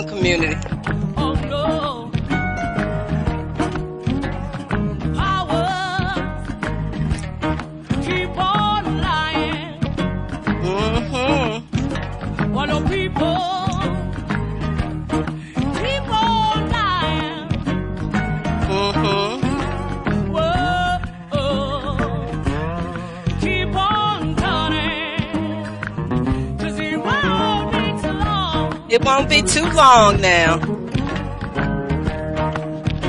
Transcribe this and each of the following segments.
Community. Oh no. Power. Keep on lying. Why do people keep on lying? Whoa. Keep on turning. 'Cause it won't be too long. It won't be too long now.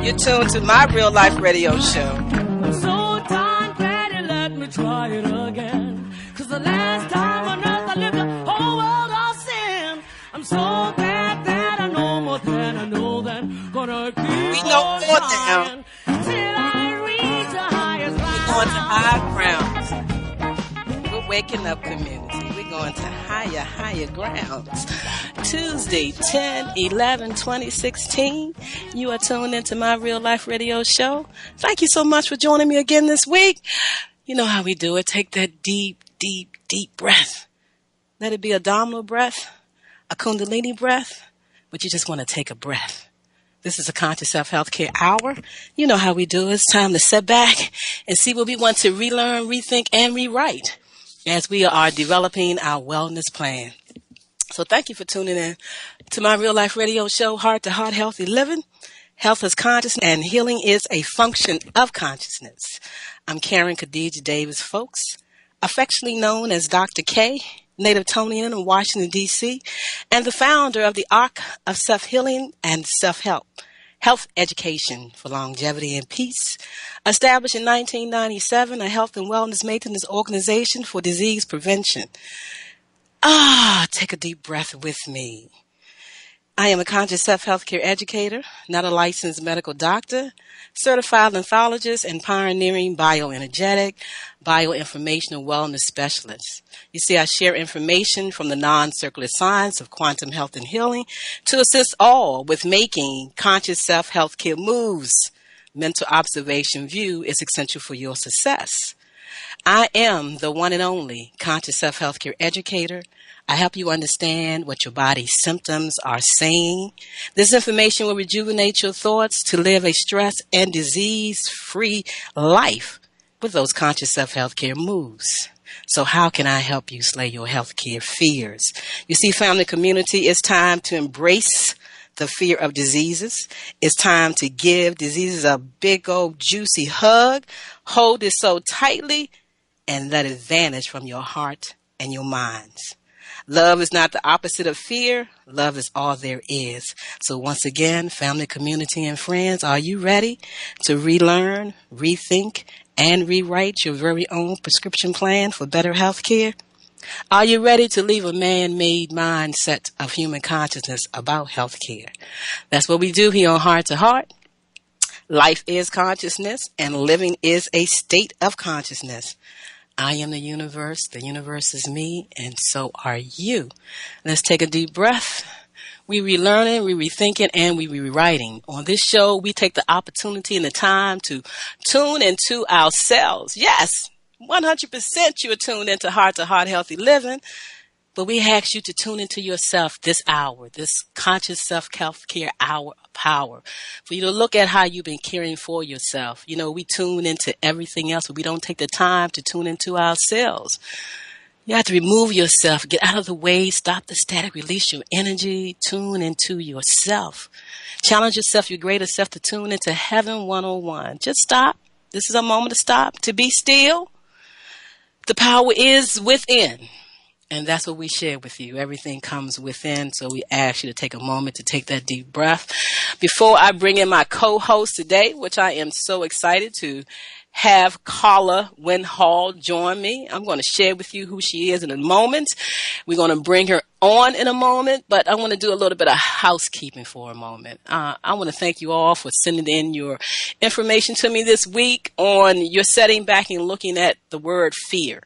You're tuned to my real life radio show. I'm so darn glad you let me try it again. 'Cause the last time on earth I lived the whole world of sin. I'm so glad that I know more than I know then. Gonna keep we know on more now. Till I reach the highest ground. We're going to high grounds. We're waking up, community. We're going to higher grounds. Tuesday, 10/11/2016. You are tuned into my real life radio show. Thank you so much for joining me again this week. You know how we do it. Take that deep, deep, deep breath. Let it be abdominal breath, a kundalini breath, but you just want to take a breath. This is a Conscious Self-Health Care Hour. You know how we do it. It's time to sit back and see what we want to relearn, rethink, and rewrite as we are developing our wellness plan. So thank you for tuning in to my real life radio show, Heart to Heart Healthy Living. Health is consciousness and healing is a function of consciousness. I'm Karen Khadija Davis-Foulks, affectionately known as Dr. K, native Tonian in Washington, D.C., and the founder of the Arc of Self-Healing and Self-Help, Health Education for Longevity and Peace, established in 1997, a health and wellness maintenance organization for disease prevention. Take a deep breath with me. I am a conscious self-health care educator, not a licensed medical doctor, certified lymphologist, and pioneering bioenergetic, bioinformational wellness specialist. You see, I share information from the non-circular science of quantum health and healing to assist all with making conscious self-health care moves. Mental observation view is essential for your success. I am the one and only conscious self-health care educator. I help you understand what your body's symptoms are saying. This information will rejuvenate your thoughts to live a stress and disease-free life with those conscious self-health care moves. So how can I help you slay your health care fears? You see, family community, it's time to embrace the fear of diseases. It's time to give diseases a big old juicy hug. Hold it so tightly and let it vanish from your heart and your minds. Love is not the opposite of fear. Love is all there is. So once again, family, community, and friends, are you ready to relearn, rethink, and rewrite your very own prescription plan for better health care? Are you ready to leave a man-made mindset of human consciousness about health care? That's what we do here on Heart to Heart. Life is consciousness, and living is a state of consciousness. I am the universe is me, and so are you. Let's take a deep breath. We relearning, we rethinking, and we rewriting. On this show, we take the opportunity and the time to tune into ourselves. Yes, 100% you are tuned into Heart to Heart Healthy Living. But we ask you to tune into yourself this hour, this conscious self-health care hour of power, for you to look at how you've been caring for yourself. You know, we tune into everything else, but we don't take the time to tune into ourselves. You have to remove yourself, get out of the way, stop the static, release your energy, tune into yourself. Challenge yourself, your greater self, to tune into Heaven 101. Just stop. This is a moment to stop, to be still. The power is within. And that's what we share with you. Everything comes within. So we ask you to take a moment to take that deep breath. Before I bring in my co-host today, which I am so excited to have Carla Wynn join me. I'm going to share with you who she is in a moment. We're going to bring her on in a moment, but I want to do a little bit of housekeeping for a moment. I want to thank you all for sending in your information to me this week on your setting back and looking at the word fear.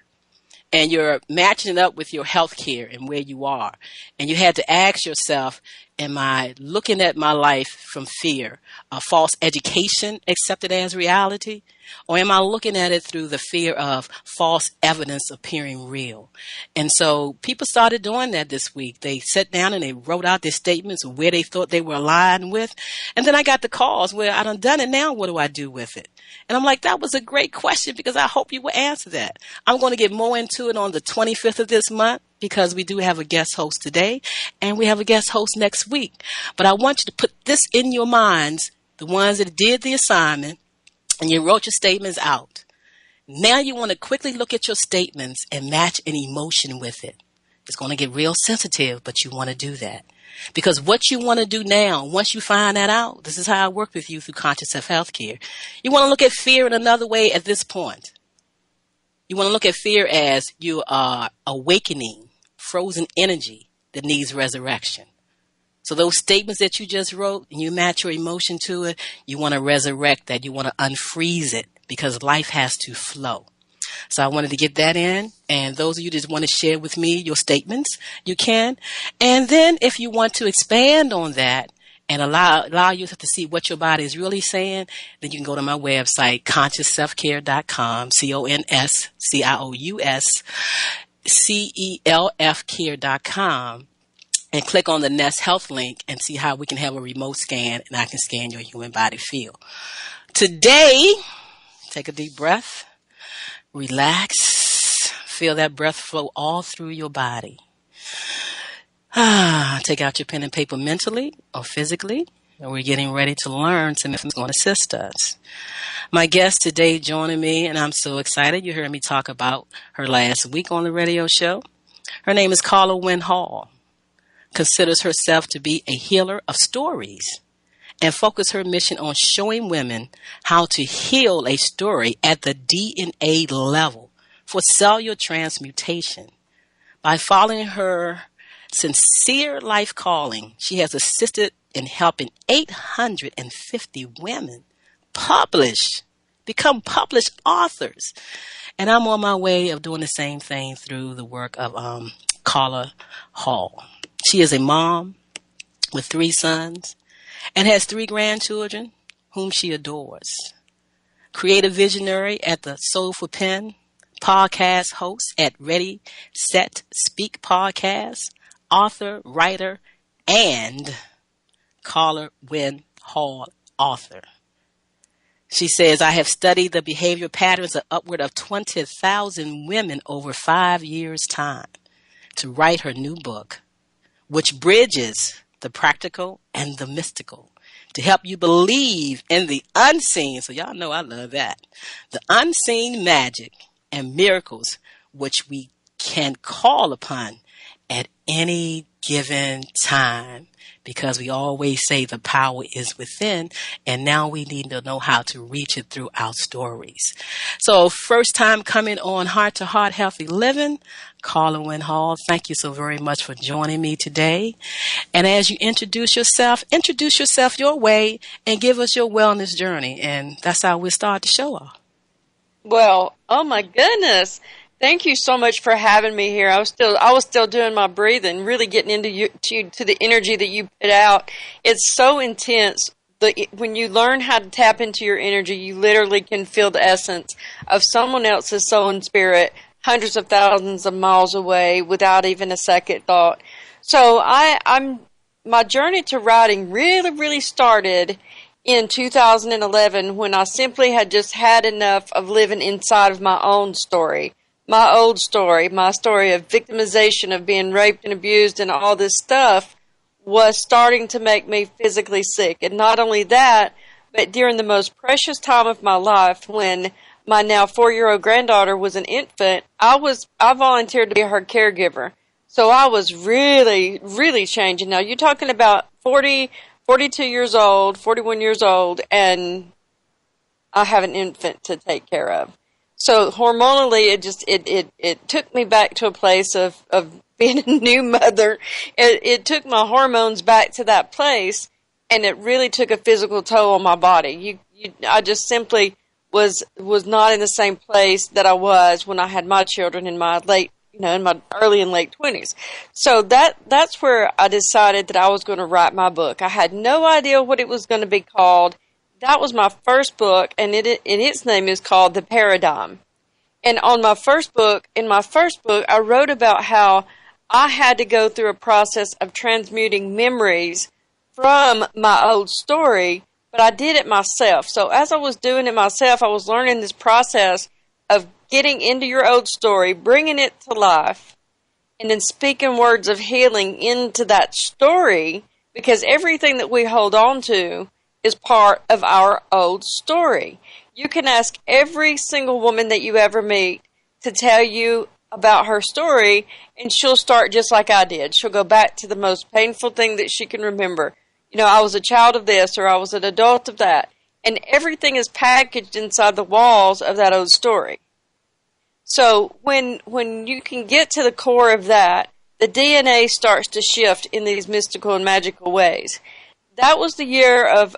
And you're matching it up with your health care and where you are. And you had to ask yourself, am I looking at my life from fear, a false education accepted as reality? Or am I looking at it through the fear of false evidence appearing real? And so people started doing that this week. They sat down and they wrote out their statements of where they thought they were aligned with. And then I got the calls where I done it. Now what do I do with it? And I'm like, that was a great question, because I hope you will answer that. I'm going to get more into it on the 25th of this month, because we do have a guest host today and we have a guest host next week. But I want you to put this in your minds, the ones that did the assignment and you wrote your statements out. Now you want to quickly look at your statements and match an emotion with it. It's going to get real sensitive, but you want to do that. Because what you want to do now, once you find that out, this is how I work with you through Conscious Self Healthcare. You want to look at fear in another way at this point. You want to look at fear as you are awakening frozen energy that needs resurrection. So those statements that you just wrote and you match your emotion to it, you want to resurrect that. You want to unfreeze it, because life has to flow. So I wanted to get that in. And those of you that want to share with me your statements, you can. And then if you want to expand on that and allow yourself to see what your body is really saying, then you can go to my website, consciousselfcare.com, ConsciousSelfcare.com, and click on the Nest Health link and see how we can have a remote scan and I can scan your human body feel. Today, take a deep breath. Relax. Feel that breath flow all through your body. Take out your pen and paper mentally or physically. And we're getting ready to learn some information that's going to assist us. My guest today joining me, and I'm so excited. You heard me talk about her last week on the radio show. Her name is Carla Wynn. Considers herself to be a healer of stories, and focus her mission on showing women how to heal a story at the DNA level for cellular transmutation. By following her sincere life calling, she has assisted in helping 850 women become published authors. And I'm on my way of doing the same thing through the work of Carla Hall. She is a mom with 3 sons and has 3 grandchildren whom she adores. Creative visionary at the Soulful Pen, podcast host at Ready, Set, Speak podcast, author, writer, and Carla Wynn Hall author. She says, I have studied the behavior patterns of upward of 20,000 women over 5 years' time to write her new book, which bridges the practical and the mystical to help you believe in the unseen. So y'all know I love that. The unseen magic and miracles which we can call upon at any given time, because we always say the power is within, and now we need to know how to reach it through our stories. So first time coming on Heart to Heart Healthy Living, Carla Wynn Hall, thank you so very much for joining me today. And as you introduce yourself your way and give us your wellness journey. And that's how we'll start the show off. Well, oh my goodness. Thank you so much for having me here. I was still doing my breathing, really getting into to the energy that you put out. It's so intense. When you learn how to tap into your energy, you literally can feel the essence of someone else's soul and spirit hundreds of thousands of miles away without even a second thought. So my journey to writing really started in 2011 when I simply had just had enough of living inside of my own story. my old story, my story of victimization, of being raped and abused and all this stuff, was starting to make me physically sick. And not only that, but during the most precious time of my life, when my now 4-year-old granddaughter was an infant, I volunteered to be her caregiver. So I was really, really changing. Now you're talking about 40, 42 years old, 41 years old, and I have an infant to take care of. So hormonally, it took me back to a place of being a new mother. It took my hormones back to that place, and it really took a physical toll on my body. I just simply was not in the same place that I was when I had my children in my in my early and late 20s. So that's where I decided that I was going to write my book. I had no idea what it was going to be called. That was my first book, and its name is called The Paradigm. And in my first book, I wrote about how I had to go through a process of transmuting memories from my old story, but I did it myself. So as I was doing it myself, I was learning this process of getting into your old story, bringing it to life, and then speaking words of healing into that story, because everything that we hold on to is part of our old story. You can ask every single woman that you ever meet to tell you about her story, and she'll start just like I did. She'll go back to the most painful thing that she can remember. I was a child of this, or I was an adult of that. And everything is packaged inside the walls of that old story. So when you can get to the core of that, the DNA starts to shift in these mystical and magical ways. That was the year of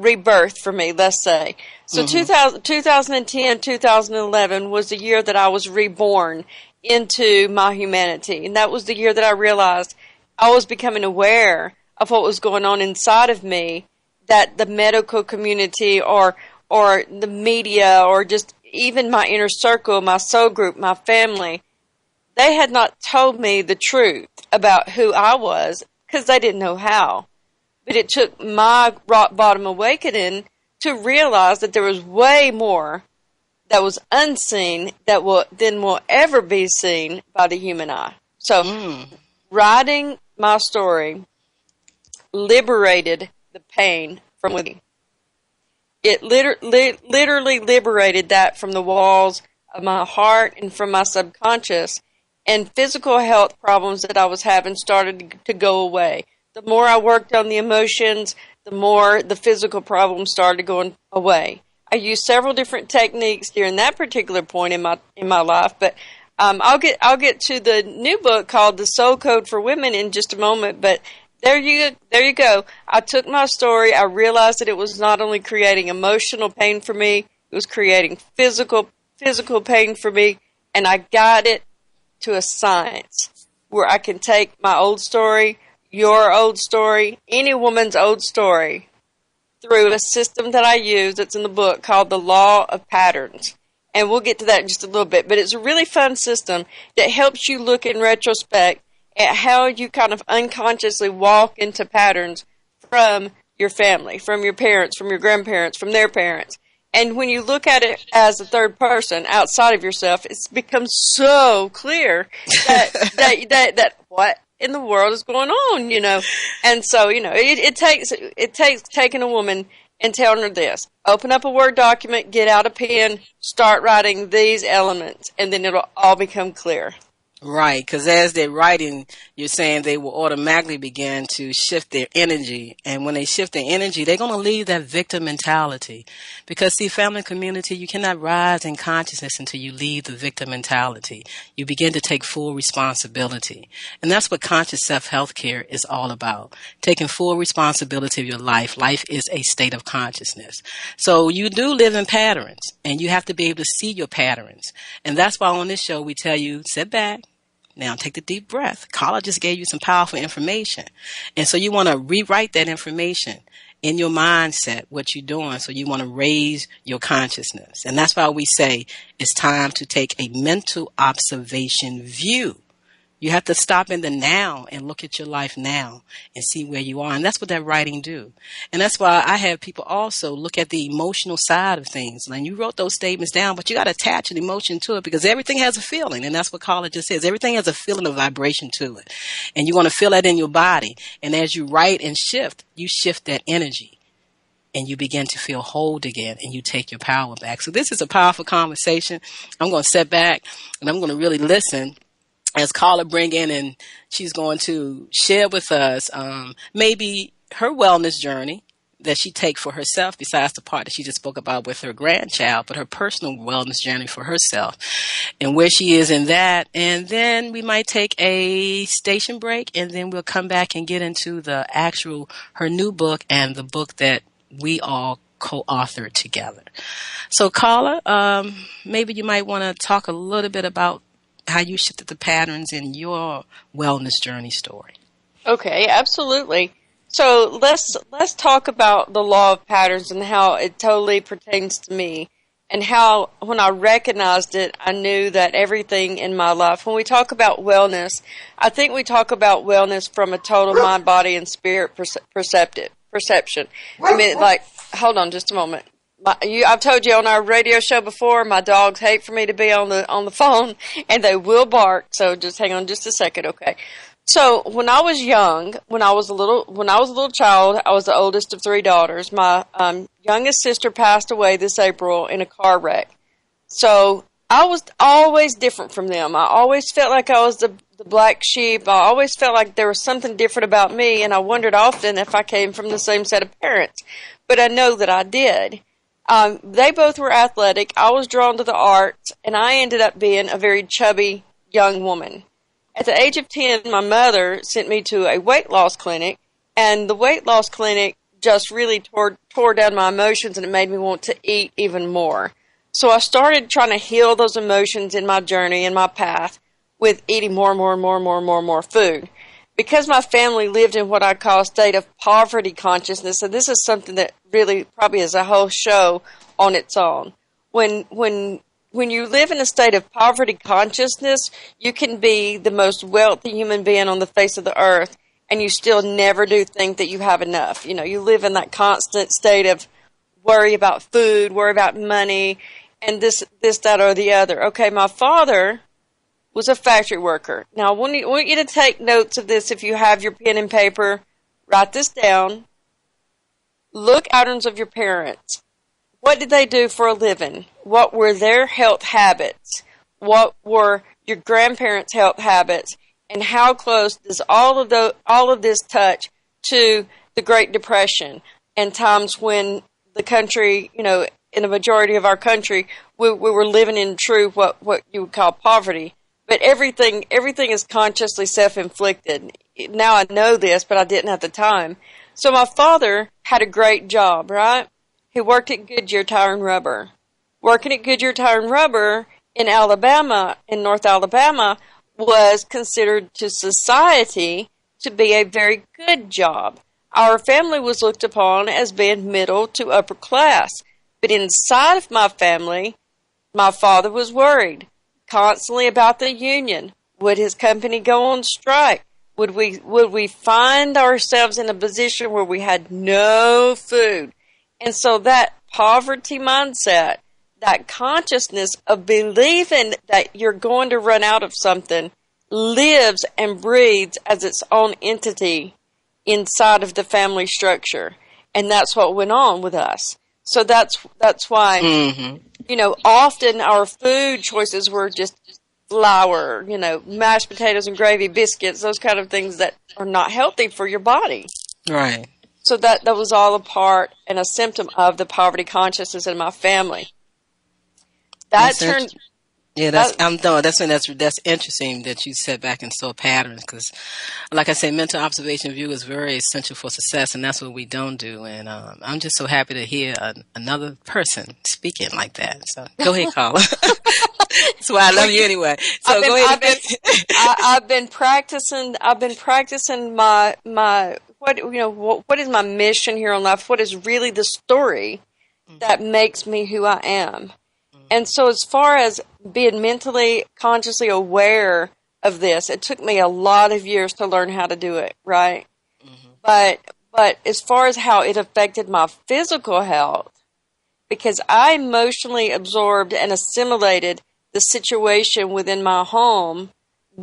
rebirth for me, let's say. So 2010, 2011 was the year that I was reborn into my humanity. And that was the year that I realized I was becoming aware of what was going on inside of me, that the medical community or the media or just even my inner circle, my soul group, my family, they had not told me the truth about who I was because they didn't know how. But it took my rock bottom awakening to realize that there was way more that was unseen that will ever be seen by the human eye. So writing my story liberated the pain from within. It literally liberated that from the walls of my heart and from my subconscious, and physical health problems that I was having started to go away. The more I worked on the emotions, the more the physical problems started going away. I used several different techniques during that particular point in my life, but I'll get to the new book called The Soul Code for Women in just a moment. But there you go. I took my story. I realized that it was not only creating emotional pain for me, it was creating physical pain for me, and I got it to a science where I can take my old story, your old story, any woman's old story, through a system that I use that's in the book called the Law of Patterns. And we'll get to that in just a little bit. But it's a really fun system that helps you look in retrospect at how you kind of unconsciously walk into patterns from your family, from your parents, from your grandparents, from their parents. And when you look at it as a third person outside of yourself, it's become so clear that what in the world is going on, And so, it takes taking a woman and telling her this. Open up a Word document, get out a pen, start writing these elements, and then it'll all become clear. Right, because as they're writing, you're saying they will automatically begin to shift their energy. And when they shift their energy, they're going to leave that victim mentality. Because, see, family community, you cannot rise in consciousness until you leave the victim mentality. You begin to take full responsibility. And that's what conscious self-health care is all about. Taking full responsibility of your life. Life is a state of consciousness. So you do live in patterns, and you have to be able to see your patterns. And that's why on this show we tell you, sit back. Now take the deep breath. Carla just gave you some powerful information. And so you want to rewrite that information in your mindset, what you're doing. So you want to raise your consciousness. And that's why we say it's time to take a mental observation view You have to stop in the now and look at your life now and see where you are. And that's what that writing do. And that's why I have people also look at the emotional side of things. And you wrote those statements down, but you got to attach an emotion to it because everything has a feeling. And that's what Carla just says. Everything has a feeling of vibration to it. And you want to feel that in your body. And as you write and shift, you shift that energy. And you begin to feel whole again, and you take your power back. So this is a powerful conversation. I'm going to sit back, and I'm going to really listen as Carla bring in, and she's going to share with us maybe her wellness journey that she take for herself, besides the part that she just spoke about with her grandchild, but her personal wellness journey for herself and where she is in that. And then we might take a station break, and then we'll come back and get into the actual, her new book and the book that we all co-authored together. So Carla, maybe you might want to talk a little bit about how you shifted the patterns in your wellness journey story. Okay, absolutely. So let's talk about the law of patterns and how it totally pertains to me, and how when I recognized it, I knew that everything in my life, when we talk about wellness, I think we talk about wellness from a total mind, body, and spirit perception. I mean, like, hold on just a moment. I've told you on our radio show before, my dogs hate for me to be on the phone, and they will bark. So just hang on just a second, okay? So when I was young, when I was a little child, I was the oldest of three daughters. My youngest sister passed away this April in a car wreck. So I was always different from them. I always felt like I was the black sheep. I always felt like there was something different about me, and I wondered often if I came from the same set of parents. But I know that I did. They both were athletic. I was drawn to the arts, and I ended up being a very chubby young woman. At the age of 10, my mother sent me to a weight loss clinic, and the weight loss clinic just really tore down my emotions, and it made me want to eat even more. So I started trying to heal those emotions in my journey, in my path, with eating more food. Because my family lived in what I call a state of poverty consciousness, and this is something that really probably is a whole show on its own. When you live in a state of poverty consciousness, you can be the most wealthy human being on the face of the earth, and you still never do think that you have enough. You know, you live in that constant state of worry about food, worry about money, and this, that, or the other. Okay, my father was a factory worker. Now, I want you to take notes of this. If you have your pen and paper, write this down. Look patterns of your parents. What did they do for a living? What were their health habits? What were your grandparents' health habits? And how close does all of this touch to the Great Depression and times when the country, you know, in a majority of our country, we were living in true what you would call poverty. But everything is consciously self-inflicted. Now I know this, but I didn't at the time. So my father had a great job, right? He worked at Goodyear Tire and Rubber. Working at Goodyear Tire and Rubber in Alabama, in North Alabama, was considered to society to be a very good job. Our family was looked upon as being middle to upper class. But inside of my family, my father was worried constantly about the union. Would his company go on strike? Would we find ourselves in a position where we had no food? And so that poverty mindset, that consciousness of believing that you're going to run out of something, lives and breathes as its own entity inside of the family structure. And that's what went on with us. So that's why, you know, often our food choices were just flour, you know, mashed potatoes and gravy, biscuits, those kind of things that are not healthy for your body. Right. So that was all a part and a symptom of the poverty consciousness in my family. That's interesting that you set back and saw patterns, because, like I say, mental observation view is very essential for success, and that's what we don't do. And I'm just so happy to hear another person speaking like that. So go ahead, Carla. That's why I love you anyway. So go ahead. I've been practicing my what is my mission here on life? What is really the story that makes me who I am? And so as far as being mentally, consciously aware of this. It took me a lot of years to learn how to do it, right? Mm-hmm. But as far as how it affected my physical health, because I emotionally absorbed and assimilated the situation within my home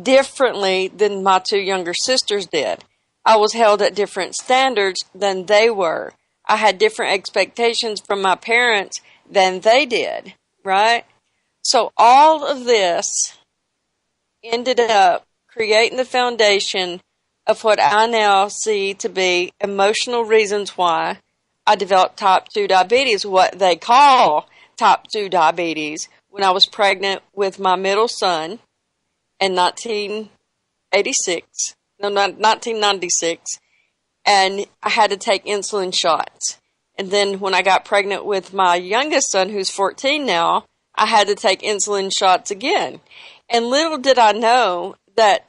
differently than my two younger sisters did. I was held at different standards than they were. I had different expectations from my parents than they did, right? So all of this ended up creating the foundation of what I now see to be emotional reasons why I developed type 2 diabetes, what they call type 2 diabetes, when I was pregnant with my middle son in 1986, no, not 1996, and I had to take insulin shots. And then when I got pregnant with my youngest son, who's 14 now, I had to take insulin shots again. And little did I know that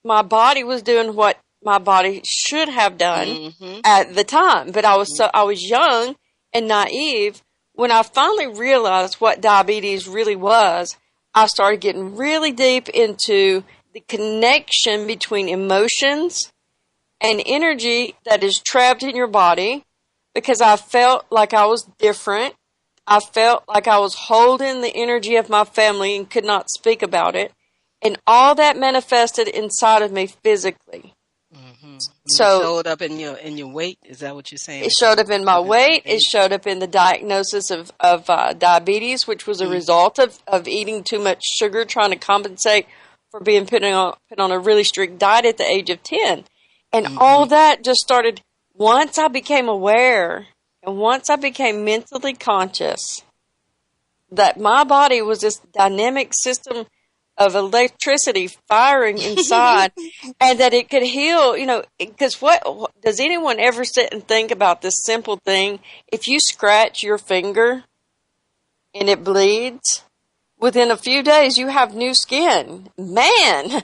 my body was doing what my body should have done Mm-hmm. at the time. But I was young and naive. When I finally realized what diabetes really was, I started getting really deep into the connection between emotions and energy that is trapped in your body, because I felt like I was different. I felt like I was holding the energy of my family and could not speak about it. And all that manifested inside of me physically. Mm-hmm. It So showed up in your weight. Is that what you're saying? it showed up in my weight. It showed up in the diagnosis of diabetes, which was a result of eating too much sugar, trying to compensate for being put on a really strict diet at the age of 10. And all that just started once I became aware and once I became mentally conscious that my body was this dynamic system of electricity firing inside, and that it could heal, because what does anyone ever sit and think about this simple thing? If you scratch your finger and it bleeds, within a few days you have new skin. Man,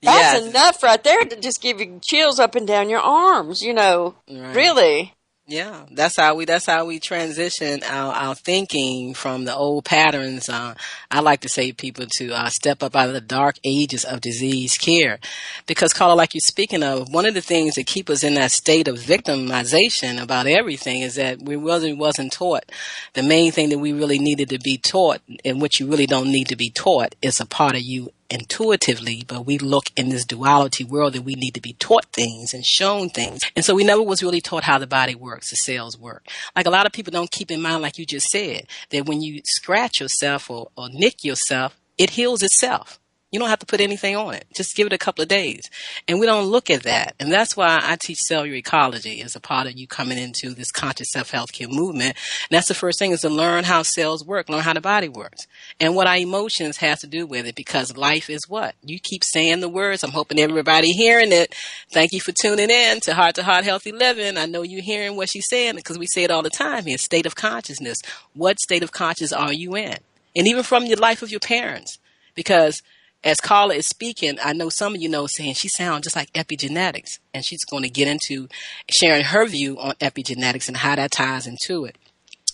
that's enough right there to just give you chills up and down your arms, Right. Really. Yeah, that's how we transition our thinking from the old patterns. I like to say people to step up out of the dark ages of disease care, because Carla, like you're speaking of, one of the things that keep us in that state of victimization about everything is that we wasn't taught. The main thing that we really needed to be taught, and what you really don't need to be taught, is a part of you intuitively, but we look in this duality world that we need to be taught things and shown things. And so we never was really taught how the body works, the cells work. Like a lot of people don't keep in mind, like you just said, that when you scratch yourself or nick yourself, it heals itself. You don't have to put anything on it. Just give it a couple of days. And we don't look at that. And that's why I teach cellular ecology as a part of you coming into this conscious self-healthcare movement. And that's the first thing, is to learn how cells work, learn how the body works, and what our emotions has to do with it, because life is what? You keep saying the words. I'm hoping everybody hearing it. Thank you for tuning in to Heart Healthy Living. I know you're hearing what she's saying, because we say it all the time here, state of consciousness. What state of consciousness are you in? And even from the life of your parents, because as Carla is speaking, I know some of you know, saying she sounds just like epigenetics, and she's going to get into sharing her view on epigenetics and how that ties into it.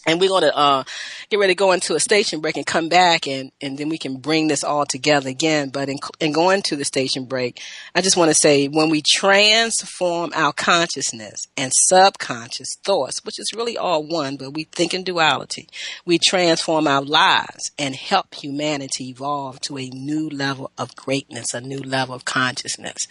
And we're going to get ready to go into a station break and come back, and then we can bring this all together again. But in going to the station break, I just want to say, when we transform our consciousness and subconscious thoughts, which is really all one, but we think in duality, we transform our lives and help humanity evolve to a new level of greatness, a new level of consciousness.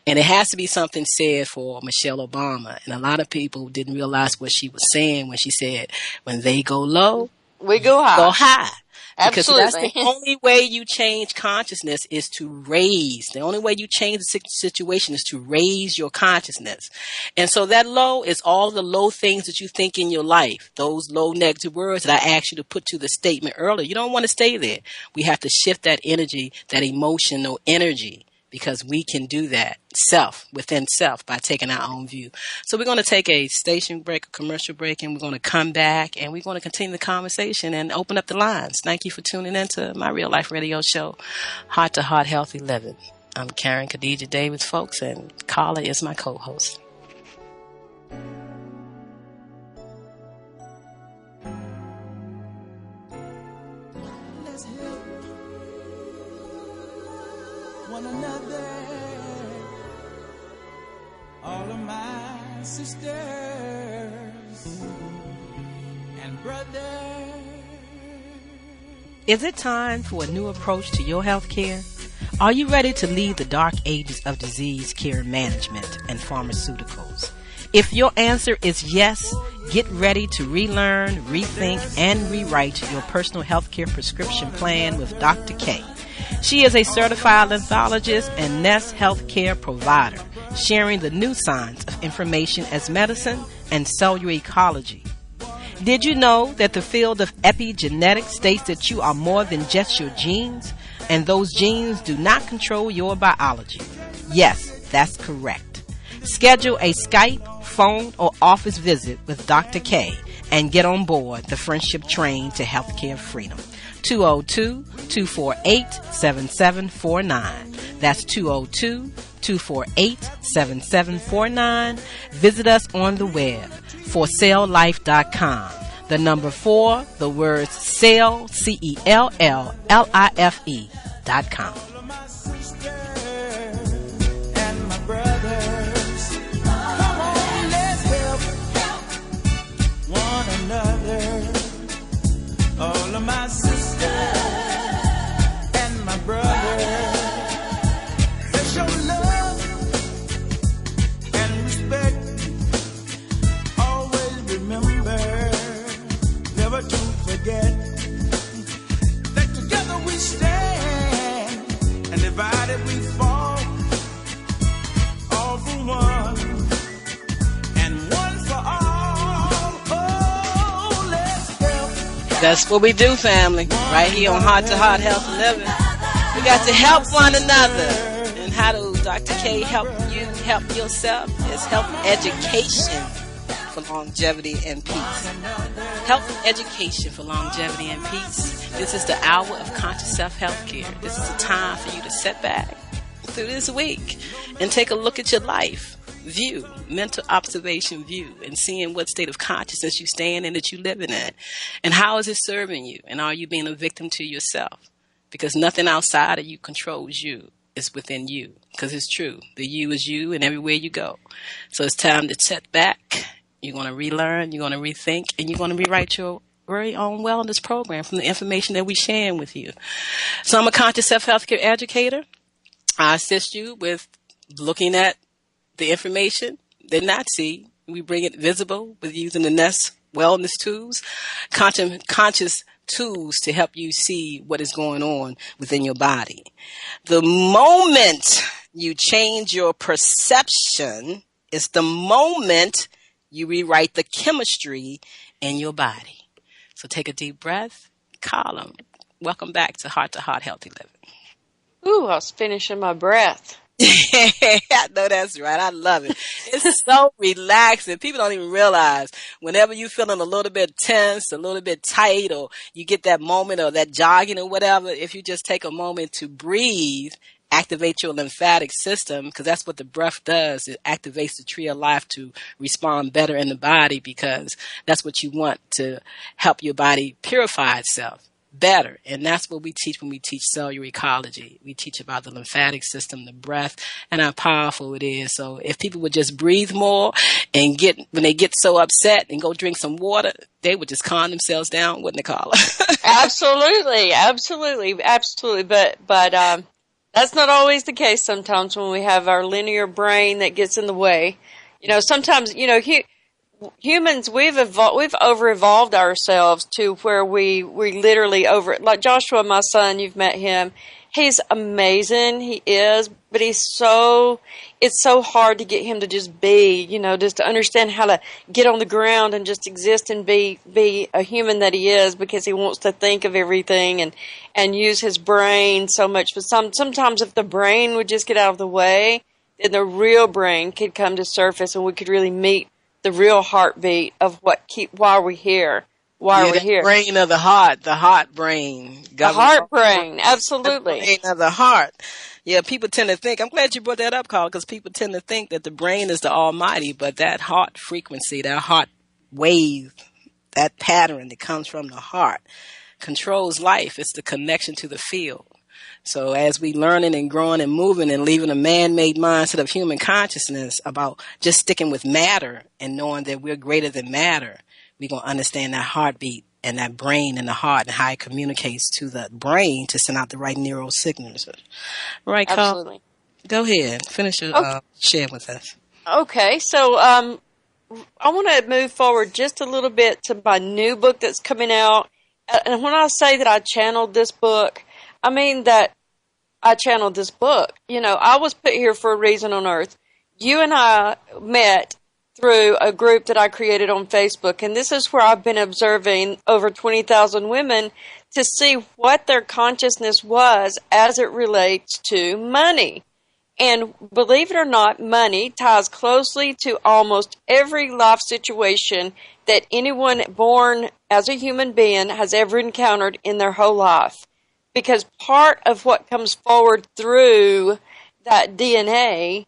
And it has to be something said for Michelle Obama. And a lot of people didn't realize what she was saying when she said, when they go low, we go high. Go high. Because Absolutely. that's the only way you change consciousness, is to raise. The only way you change the situation is to raise your consciousness. And so that low is all the low things that you think in your life. Those low negative words that I asked you to put to the statement earlier. You don't want to stay there. We have to shift that energy, that emotional energy, because we can do that within self, by taking our own view. So we're going to take a station break, a commercial break, and we're going to come back, and we're going to continue the conversation and open up the lines. Thank you for tuning in to my real life radio show, Heart to Heart Healthy Living. I'm Karen Khadija Davis-Foulks, and Carla is my co-host. one another, all of my sisters and brothers. Is it time for a new approach to your health care? Are you ready to leave the dark ages of disease care management and pharmaceuticals? If your answer is yes, get ready to relearn, rethink, and rewrite your personal health care prescription plan with Dr. K. She is a certified lymphologist and Nest healthcare provider, sharing the new science of information as medicine and cellular ecology. Did you know that the field of epigenetics states that you are more than just your genes, and those genes do not control your biology? Yes, that's correct. Schedule a Skype, phone, or office visit with Dr. K and get on board the friendship train to healthcare freedom. 202-248-7749. That's 202-248-7749. Visit us on the web, forselllife.com. The number 4, the words sell, CELLLIFE.com. All of my sisters and my brothers, they show love and respect. Always remember, never to forget, that together we stand and divided we fall. All for one and one for all. Oh, let's help. That's what we do, family, right here on Heart to Heart Health and Living. We got to help one another. And how do Dr. K help you help yourself? It's health education for longevity and peace. Health education for longevity and peace. This is the hour of conscious self-health care. This is a time for you to sit back through this week and take a look at your life. View, mental observation view, and seeing what state of consciousness you stand in, that you living in, and how is it serving you, and are you being a victim to yourself? Because nothing outside of you controls you. It's within you, because it's true. The you is you, and everywhere you go. So it's time to sit back. You're going to relearn, you're going to rethink, and you're going to rewrite your very own wellness program from the information that we're sharing with you. So I'm a conscious self-healthcare educator. I assist you with looking at the information they not see. We bring it visible with using the Nest wellness tools, conscious tools to help you see what is going on within your body. The moment you change your perception is the moment you rewrite the chemistry in your body. So take a deep breath. Carla, welcome back to Heart Healthy Living. Ooh, I was finishing my breath. I know that's right. I love it. It's so relaxing. People don't even realize whenever you're feeling a little bit tense, a little bit tight, or you get that moment or that jogging or whatever, if you just take a moment to breathe, activate your lymphatic system, because that's what the breath does. It activates the tree of life to respond better in the body, because that's what you want to help your body purify itself better. And that's what we teach when we teach cellular ecology. We teach about the lymphatic system, the breath, and how powerful it is. So if people would just breathe more and when they get so upset and go drink some water, they would just calm themselves down, wouldn't they, Carla? Absolutely. But that's not always the case sometimes when we have our linear brain that gets in the way. Sometimes, humans, we've over-evolved ourselves to where we literally like Joshua, my son, you've met him. He's amazing. He is, but it's so hard to get him to just be, just to understand how to get on the ground and just exist and be a human that he is, because he wants to think of everything and use his brain so much. But sometimes if the brain would just get out of the way, then the real brain could come to surface and we could really meet the real heartbeat of why we're here. Why are we here? Brain of the heart brain. The heart brain, absolutely. The brain of the heart. Yeah, people tend to think, I'm glad you brought that up, Carl, because people tend to think that the brain is the almighty, but that heart frequency, that heart wave, that pattern that comes from the heart controls life. It's the connection to the field. So as we learning and growing and moving and leaving a man-made mindset of human consciousness about just sticking with matter and knowing that we're greater than matter, we're going to understand that heartbeat and that brain and the heart and how it communicates to the brain to send out the right neural signals. Right, Carl? Absolutely. Go ahead. Finish your share with us. Okay, so I want to move forward just a little bit to my new book that's coming out. And when I say that I channeled this book, I mean that I channeled this book. You know, I was put here for a reason on earth. You and I met through a group that I created on Facebook, and this is where I've been observing over 20,000 women to see what their consciousness was as it relates to money. And believe it or not, money ties closely to almost every life situation that anyone born as a human being has ever encountered in their whole life. Because part of what comes forward through that DNA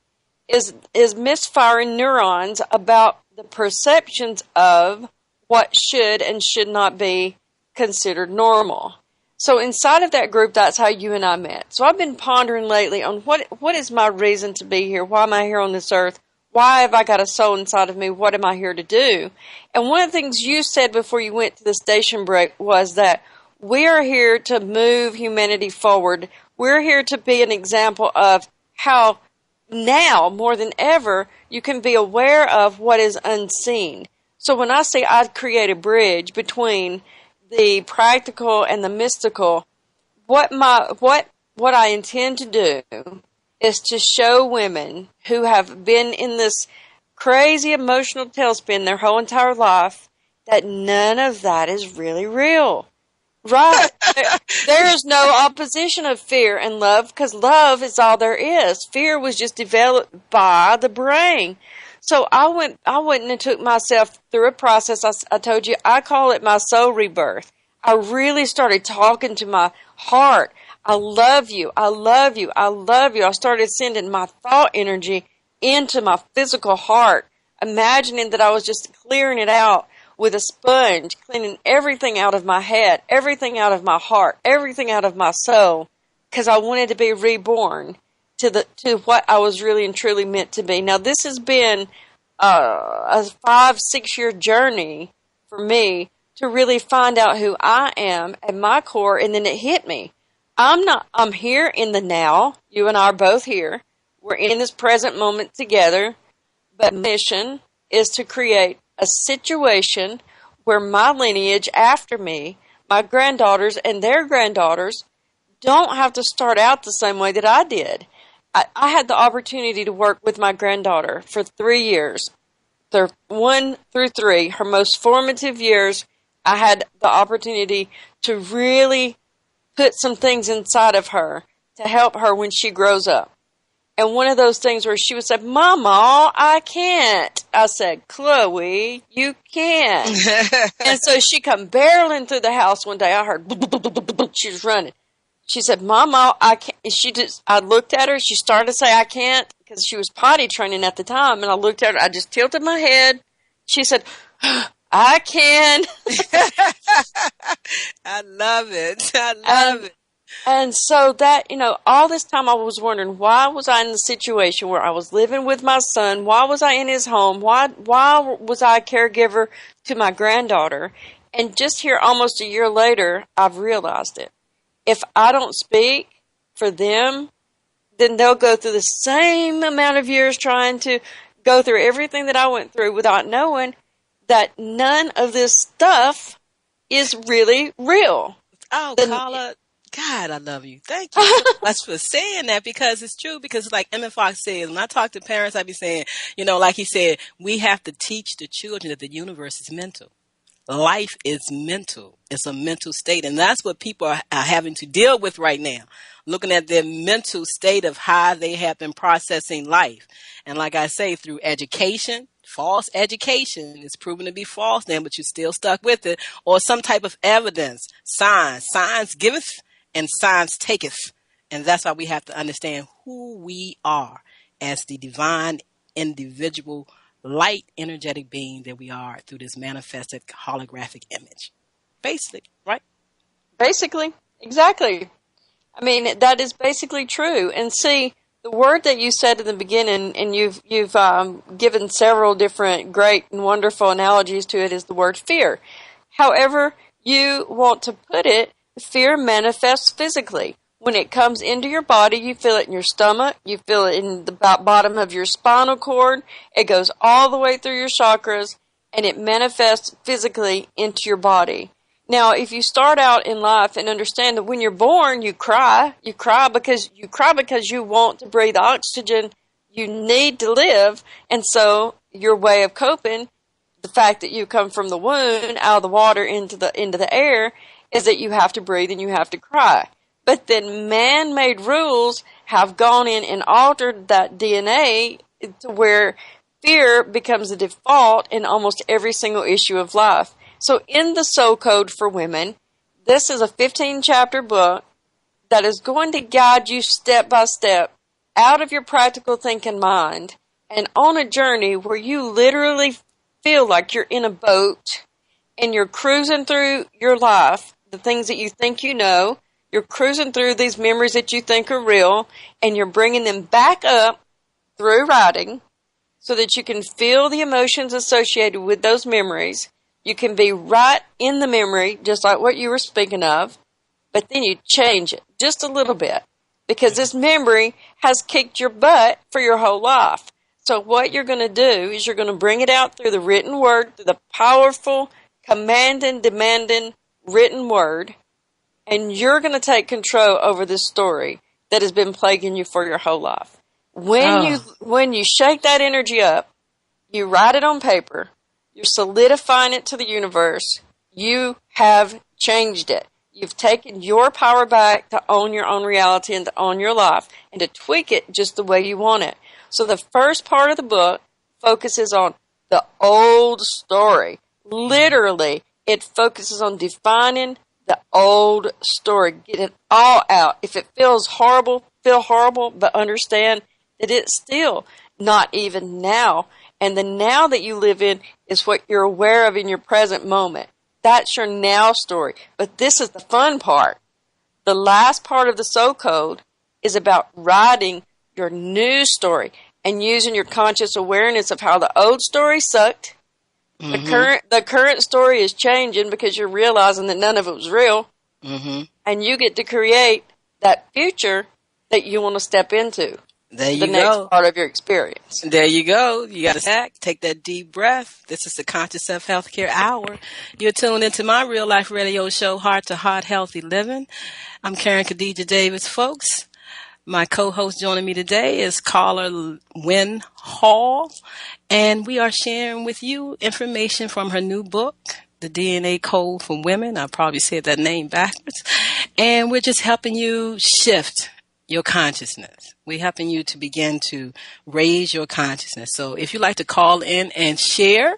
is misfiring neurons about the perceptions of what should and should not be considered normal. So inside of that group, that's how you and I met. So I've been pondering lately on what is my reason to be here? Why am I here on this earth? Why have I got a soul inside of me? What am I here to do? And one of the things you said before you went to the station break was that we are here to move humanity forward. We're here to be an example of how now, more than ever, you can be aware of what is unseen. So when I say I'd create a bridge between the practical and the mystical, what I intend to do is to show women who have been in this crazy emotional tailspin their whole entire life that none of that is really real. Right. There is no opposition of fear and love because love is all there is. Fear was just developed by the brain. So I went and took myself through a process. I told you, I call it my soul rebirth. I really started talking to my heart. I love you. I love you. I love you. I started sending my thought energy into my physical heart, imagining that I was just clearing it out with a sponge, cleaning everything out of my head, everything out of my heart, everything out of my soul, because I wanted to be reborn to what I was really and truly meant to be. Now, this has been a 5-6 year journey for me to really find out who I am at my core, and then it hit me. I'm here in the now. You and I are both here. We're in this present moment together, but mission is to create a situation where my lineage after me, my granddaughters and their granddaughters, don't have to start out the same way that I did. I had the opportunity to work with my granddaughter for 3 years. They're 1 through 3, her most formative years. I had the opportunity to really put some things inside of her to help her when she grows up. And one of those things where she would say, Mama, I can't. I said, Chloe, you can. And so she come barreling through the house one day. I heard, she was running. She said, Mama, I can't. I looked at her. She started to say, I can't, because she was potty training at the time. And I looked at her. I just tilted my head. She said, I can. I love it. I love it. And so that, all this time I was wondering, why was I in the situation where I was living with my son? Why was I in his home? Why was I a caregiver to my granddaughter? And just here almost a year later, I've realized it. If I don't speak for them, then they'll go through the same amount of years trying to go through everything that I went through without knowing that none of this stuff is really real. Oh, Carla, God, I love you. Thank you so much for saying that, because it's true. Because like Emmett Fox says, when I talk to parents, I be saying, like he said, we have to teach the children that the universe is mental. Life is mental. It's a mental state. And that's what people are having to deal with right now, looking at their mental state of how they have been processing life. And like I say, through education, false education is proven to be false now, but you're still stuck with it, or some type of evidence, signs. Signs giveth and signs taketh. And that's why we have to understand who we are as the divine individual light energetic being that we are through this manifested holographic image. Basically, right? Basically, exactly. I mean, that is basically true. And see, the word that you said in the beginning, and you've given several different great and wonderful analogies to it, is the word fear. However you want to put it, fear manifests physically. When it comes into your body, you feel it in your stomach, you feel it in the bottom of your spinal cord, it goes all the way through your chakras, and it manifests physically into your body. Now, if you start out in life and understand that when you're born, you cry because you want to breathe oxygen you need to live, and so your way of coping, the fact that you come from the womb out of the water into the air, is that you have to breathe and you have to cry. But then man-made rules have gone in and altered that DNA to where fear becomes the default in almost every single issue of life. So in the Soul Code for Women, this is a 15-chapter book that is going to guide you step by step out of your practical thinking mind and on a journey where you literally feel like you're in a boat and you're cruising through your life, the things that you think you know, you're cruising through these memories that you think are real, and you're bringing them back up through writing so that you can feel the emotions associated with those memories. You can be right in the memory, just like what you were speaking of, but then you change it just a little bit because this memory has kicked your butt for your whole life. So what you're going to do is you're going to bring it out through the written word, through the powerful, commanding, demanding written word, and you're going to take control over this story that has been plaguing you for your whole life. When you shake that energy up, you write it on paper, you're solidifying it to the universe, you have changed it. You've taken your power back to own your own reality and to own your life and to tweak it just the way you want it. So the first part of the book focuses on the old story. Literally, it focuses on defining the old story. Get it all out. If it feels horrible, feel horrible, but understand that it's still not even now. And the now that you live in is what you're aware of in your present moment. That's your now story. But this is the fun part. The last part of the Soul Code is about writing your new story and using your conscious awareness of how the old story sucked. Mm-hmm. The current story is changing because you're realizing that none of it was real. Mm-hmm. And you get to create that future that you want to step into. There you go. The next part of your experience. There you go. You got to take that deep breath. This is the Conscious Self Healthcare Hour. You're tuned into my real life radio show, Heart to Heart Healthy Living. I'm Karen Khadija Davis-Foulks. My co-host joining me today is Carla Wynn Hall, and we are sharing with you information from her new book, The DNA Code for Women. I probably said that name backwards. And we're just helping you shift your consciousness. We're helping you to begin to raise your consciousness. So if you'd like to call in and share,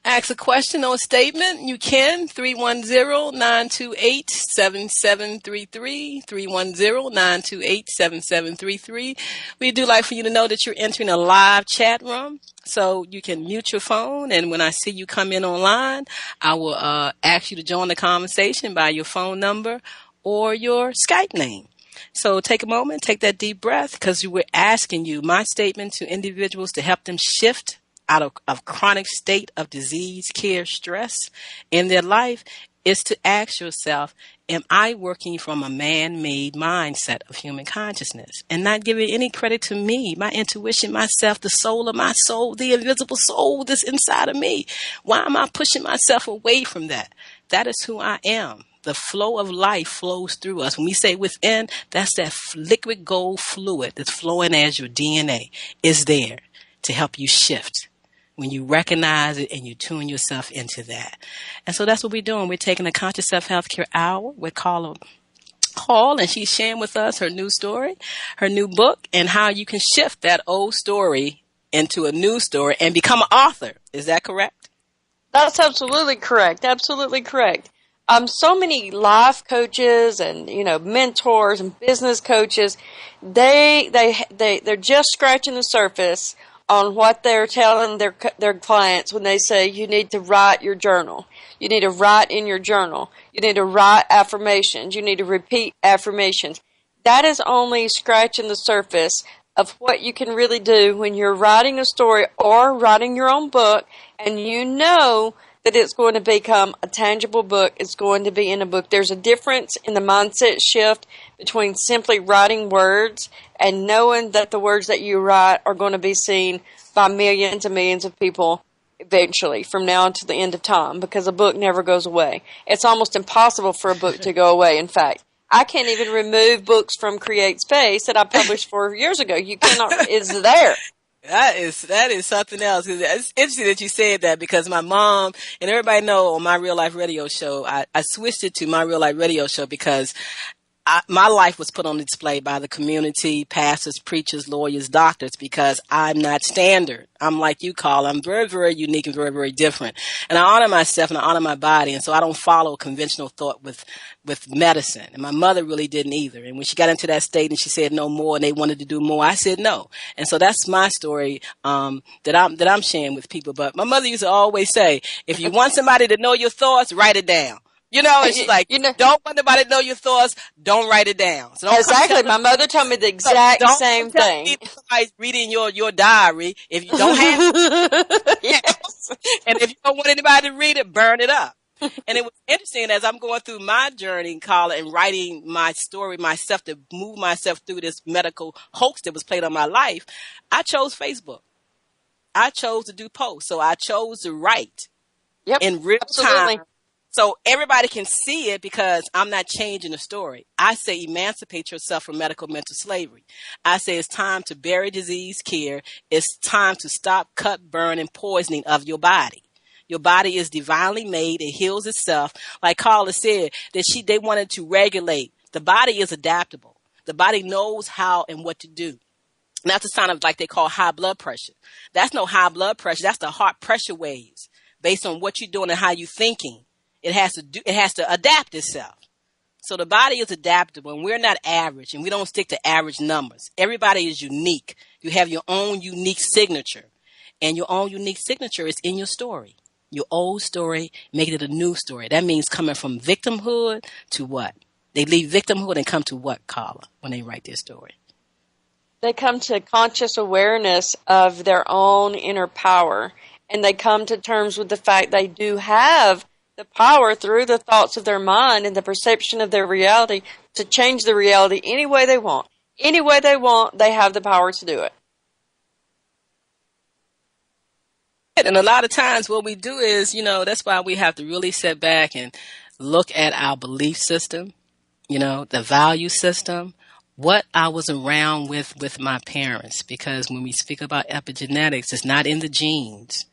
ask a question or a statement, you can. 310-928-7733. 310-928-7733. We do like for you to know that you're entering a live chat room. So you can mute your phone, and when I see you come in online, I will ask you to join the conversation by your phone number or your Skype name. So take a moment, take that deep breath, because we're asking you, my statement to individuals to help them shift out of chronic state of disease, care, stress in their life is to ask yourself, am I working from a man-made mindset of human consciousness and not giving any credit to me, my intuition, myself, the soul of my soul, the invisible soul that's inside of me? Why am I pushing myself away from that? That is who I am. The flow of life flows through us. When we say within, that's that liquid gold fluid that's flowing as your DNA is there to help you shift when you recognize it and you tune yourself into that. And so that's what we're doing. We're taking a Conscious Self Healthcare Hour with Carla Hall, and she's sharing with us her new story, her new book, and how you can shift that old story into a new story and become an author. Is that correct? That's absolutely correct. Absolutely correct. So many life coaches and, mentors and business coaches, they're just scratching the surface on what they're telling their clients when they say you need to write your journal. You need to write in your journal. You need to write affirmations. You need to repeat affirmations. that is only scratching the surface of what you can really do when you're writing a story or writing your own book, and you know that it's going to become a tangible book. It's going to be in a book. There's a difference in the mindset shift between simply writing words and knowing that the words that you write are going to be seen by millions and millions of people eventually, from now until the end of time, because a book never goes away. It's almost impossible for a book to go away. In fact, I can't even remove books from Create Space that I published 4 years ago. You cannot, it's there. That is something else. It's interesting that you said that, because my mom, and everybody know on my real life radio show, I switched it to my real life radio show because my life was put on display by the community, pastors, preachers, lawyers, doctors, because I'm not standard. I'm like you, Carl. I'm very, very unique and very, very different. And I honor myself and I honor my body. And so I don't follow conventional thought with medicine. And my mother really didn't either. And when she got into that state and she said no more and they wanted to do more, I said no. And so that's my story, that I'm sharing with people. But my mother used to always say, if you want somebody to know your thoughts, write it down. You know, and she's like, don't want nobody to know your thoughts, don't write it down. So exactly. My mother told me the exact same thing. Somebody's reading your diary if you don't have it. Yes. And if you don't want anybody to read it, burn it up. And it was interesting as I'm going through my journey, Carla, and writing my story myself to move myself through this medical hoax that was played on my life. I chose Facebook. I chose to do posts. So I chose to write in real time. So everybody can see it because I'm not changing the story. I say emancipate yourself from medical mental slavery. I say it's time to bury disease care. It's time to stop, cut, burn, and poisoning of your body. Your body is divinely made. It heals itself. Like Carla said, that they wanted to regulate. The body is adaptable. The body knows how and what to do. And that's a sign of like they call high blood pressure. That's no high blood pressure. That's the heart pressure waves based on what you're doing and how you're thinking. It has to adapt itself. So the body is adaptable, and we're not average, and we don't stick to average numbers. Everybody is unique. You have your own unique signature, and your own unique signature is in your story. Your old story, make it a new story. That means coming from victimhood to what? They leave victimhood and come to what, Carla, when they write their story? They come to conscious awareness of their own inner power, and they come to terms with the fact they do have the power through the thoughts of their mind and the perception of their reality to change the reality any way they want. Any way they want, they have the power to do it. And a lot of times what we do is, that's why we have to really sit back and look at our belief system, the value system, what I was around with my parents. Because when we speak about epigenetics, it's not in the genes.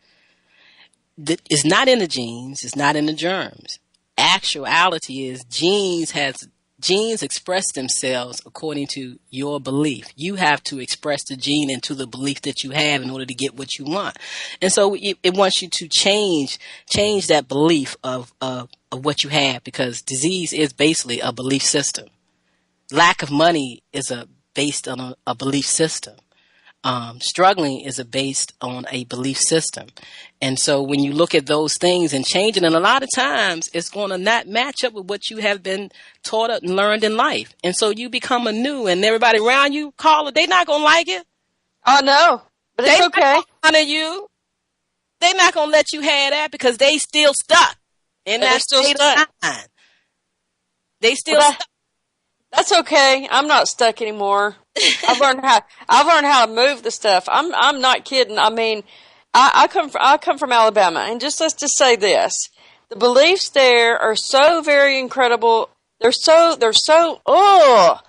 It's not in the genes. It's not in the germs. Actuality is genes express themselves according to your belief. You have to express the gene into the belief that you have in order to get what you want. And so it wants you to change that belief of what you have, because disease is basically a belief system. Lack of money is based on a belief system. Struggling is based on a belief system. And so when you look at those things and changing, and a lot of times it's going to not match up with what you have been taught and learned in life. And so you become anew, and everybody around you, Carla, they're not going to like it. Oh, no, but it's okay. They're not going to honor you. They're not going to let you have that because they still stuck. And they're still stuck. They still stuck. That's okay. I'm not stuck anymore. I've learned how to move the stuff. I'm not kidding. I mean, I come from Alabama, and let's just say this: the beliefs there are so very incredible. They're so I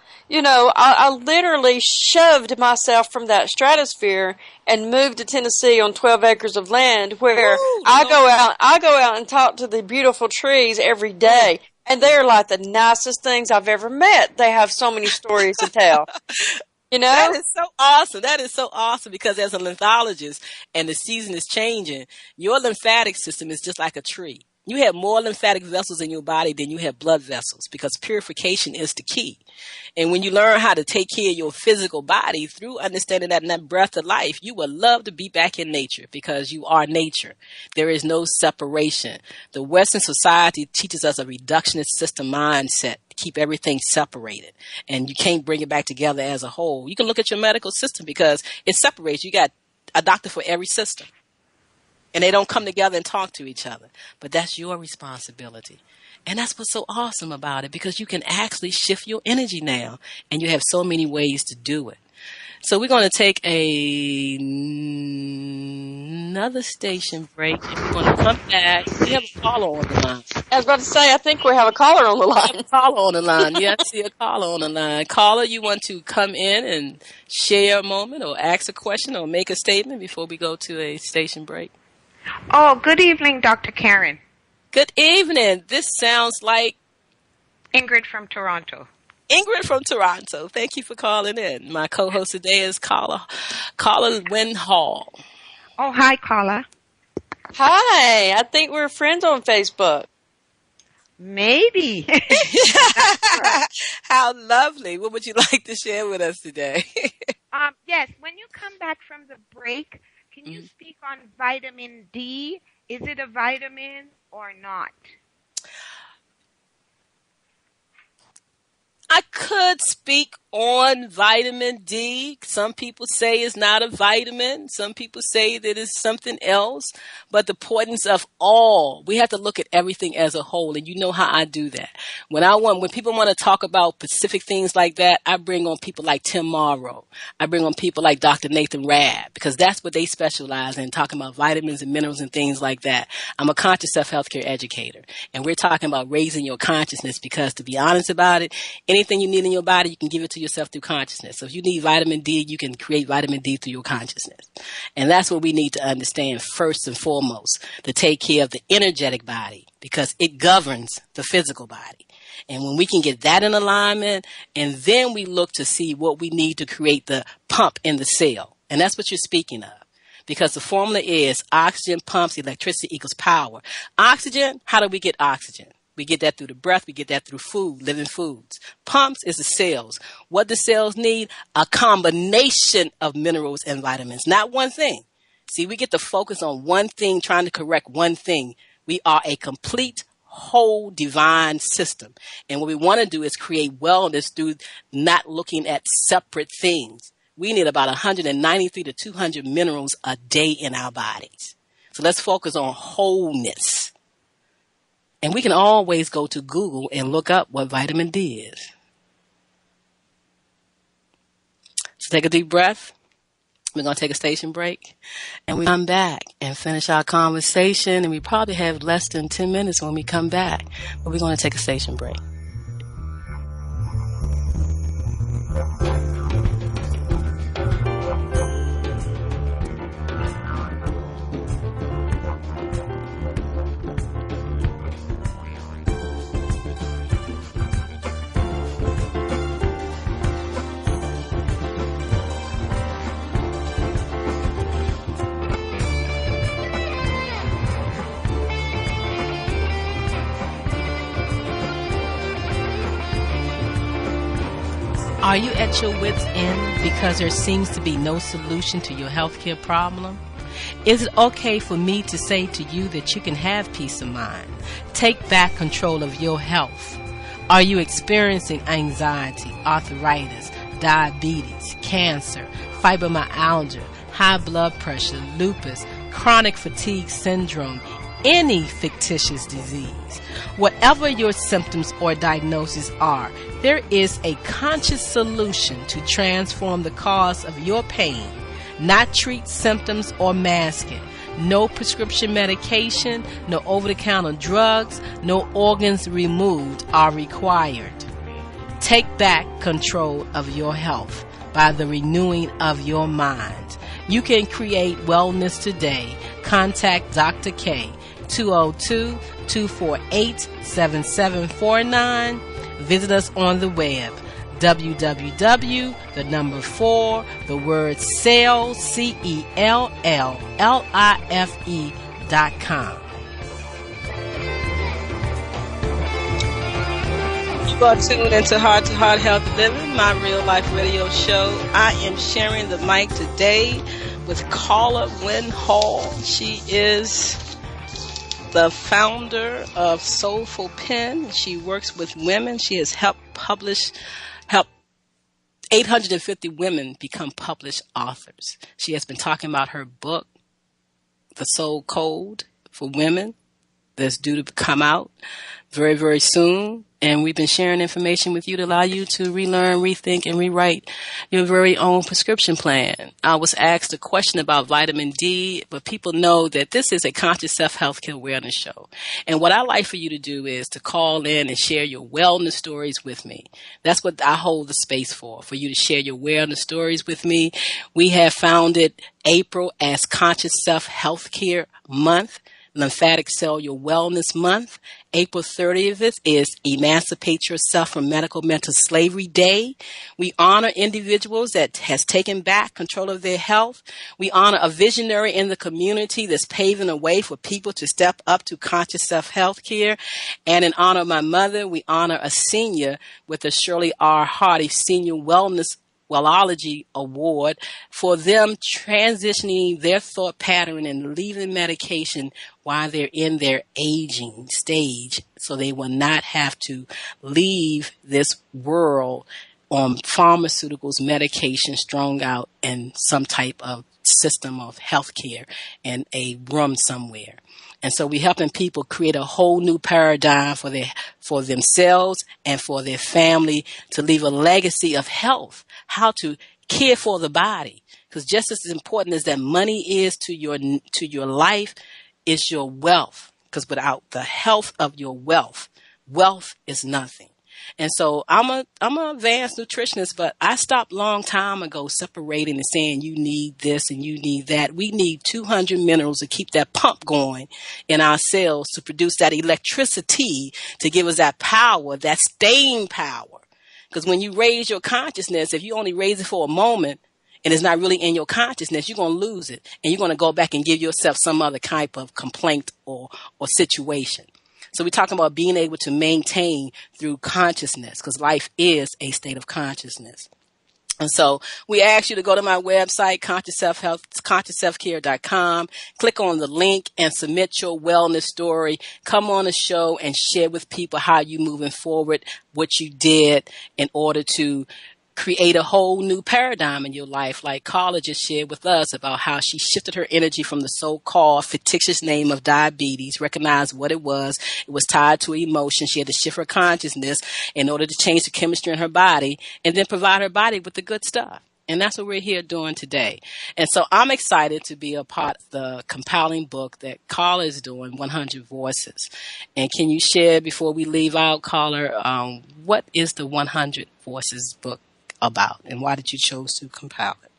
literally shoved myself from that stratosphere and moved to Tennessee on 12 acres of land where I go out and talk to the beautiful trees every day. And they're like the nicest things I've ever met. They have so many stories to tell. That is so awesome. That is so awesome, because as a lymphologist and the season is changing, your lymphatic system is just like a tree. You have more lymphatic vessels in your body than you have blood vessels, because purification is the key. And when you learn how to take care of your physical body through understanding that in that breath of life, you will love to be back in nature, because you are nature. There is no separation. The Western society teaches us a reductionist system mindset to keep everything separated. And you can't bring it back together as a whole. You can look at your medical system because it separates. You got a doctor for every system. And they don't come together and talk to each other. But that's your responsibility. And that's what's so awesome about it, because you can actually shift your energy now. And you have so many ways to do it. So we're going to take another station break. And we're going to come back. We have a caller on the line. I was about to say, I think we have a caller on the We line. have a caller on the line. Yeah, I see a caller on the line. Caller, you want to come in and share a moment or ask a question or make a statement before we go to a station break? Oh, good evening, Dr. Karen. Good evening. This sounds like Ingrid from Toronto. Ingrid from Toronto. Thank you for calling in. My co-host today is Carla Wynn Hall. Oh, hi, Carla. Hi, I think we're friends on Facebook. Maybe. How lovely. What would you like to share with us today? Yes, when you come back from the break, can you speak on vitamin D? Is it a vitamin or not? I could speak on vitamin D. Some people say it's not a vitamin. Some people say that it's something else. But the importance of all, we have to look at everything as a whole. And you know how I do that. When people want to talk about specific things like that, I bring on people like Tim Morrow. I bring on people like Dr. Nathan Rabb, because that's what they specialize in, talking about vitamins and minerals and things like that. I'm a conscious self-healthcare educator. And we're talking about raising your consciousness, because to be honest about it, anything you need in your body, you can give it to yourself through consciousness. So if you need vitamin D, you can create vitamin D through your consciousness. And that's what we need to understand first and foremost, to take care of the energetic body, because it governs the physical body. And when we can get that in alignment, and then we look to see what we need to create the pump in the cell. And that's what you're speaking of. Because the formula is oxygen pumps electricity equals power. Oxygen, how do we get oxygen? We get that through the breath. We get that through food, living foods. Pumps is the cells. What the cells need? A combination of minerals and vitamins, not one thing. See, we get to focus on one thing, trying to correct one thing. We are a complete, whole, divine system. And what we want to do is create wellness through not looking at separate things. We need about 193 to 200 minerals a day in our bodies. So let's focus on wholeness. And we can always go to Google and look up what vitamin D is. So take a deep breath. We're going to take a station break. And we come back and finish our conversation. And we probably have less than 10 minutes when we come back. But we're going to take a station break. Are you at your wit's end because there seems to be no solution to your healthcare problem? Is it okay for me to say to you that you can have peace of mind? Take back control of your health. Are you experiencing anxiety, arthritis, diabetes, cancer, fibromyalgia, high blood pressure, lupus, chronic fatigue syndrome, any fictitious disease? Whatever your symptoms or diagnoses are, there is a conscious solution to transform the cause of your pain, not treat symptoms or mask it. No prescription medication, no over-the-counter drugs, no organs removed are required. Take back control of your health by the renewing of your mind. You can create wellness today. Contact Dr. K, 202-248-7749. Visit us on the web, www.celllife.com. You are tuned into Heart to Heart Health Living, my real life radio show. I am sharing the mic today with Carla Wynn Hall. She is the founder of Soulful Pen. She works with women. She has helped 850 women become published authors. She has been talking about her book, The Soul Code for Women, that's due to come out very, very soon. And we've been sharing information with you to allow you to relearn, rethink, and rewrite your very own prescription plan. I was asked a question about vitamin D, but people know that this is a conscious self-healthcare awareness show. And what I like for you to do is to call in and share your wellness stories with me. That's what I hold the space for you to share your wellness stories with me. We have founded April as Conscious Self-Healthcare Month, Lymphatic Cellular Wellness Month. April 30th is Emancipate Yourself from Medical Mental Slavery Day. We honor individuals that has taken back control of their health. We honor a visionary in the community that's paving a way for people to step up to conscious self-health care. And in honor of my mother, we honor a senior with the Shirley R. Hardy Senior Wellology Award for them transitioning their thought pattern and leaving medication while they're in their aging stage, so they will not have to leave this world on pharmaceuticals, medication, strung out in some type of system of healthcare in a room somewhere. And so we're helping people create a whole new paradigm for themselves and for their family to leave a legacy of health, how to care for the body. Because just as important as that money is to your life, is your wealth. Because without the health of your wealth is nothing. And so I'm an advanced nutritionist, but I stopped long time ago separating and saying you need this and you need that. We need 200 minerals to keep that pump going in our cells to produce that electricity to give us that power, that staying power. Because when you raise your consciousness, if you only raise it for a moment and it's not really in your consciousness, you're going to lose it. And you're going to go back and give yourself some other type of complaint or situation. So we're talking about being able to maintain through consciousness, because life is a state of consciousness. And so we ask you to go to my website, consciousselfcare.com, click on the link and submit your wellness story. Come on the show and share with people how you moving forward, what you did in order to create a whole new paradigm in your life, like Carla just shared with us about how she shifted her energy from the so-called fictitious name of diabetes, recognized what it was. It was tied to emotion. She had to shift her consciousness in order to change the chemistry in her body and then provide her body with the good stuff. And that's what we're here doing today. And so I'm excited to be a part of the compelling book that Carla is doing, 100 Voices. And can you share, before we leave out, Carla, what is the 100 Voices book about, and why did you choose to compile it?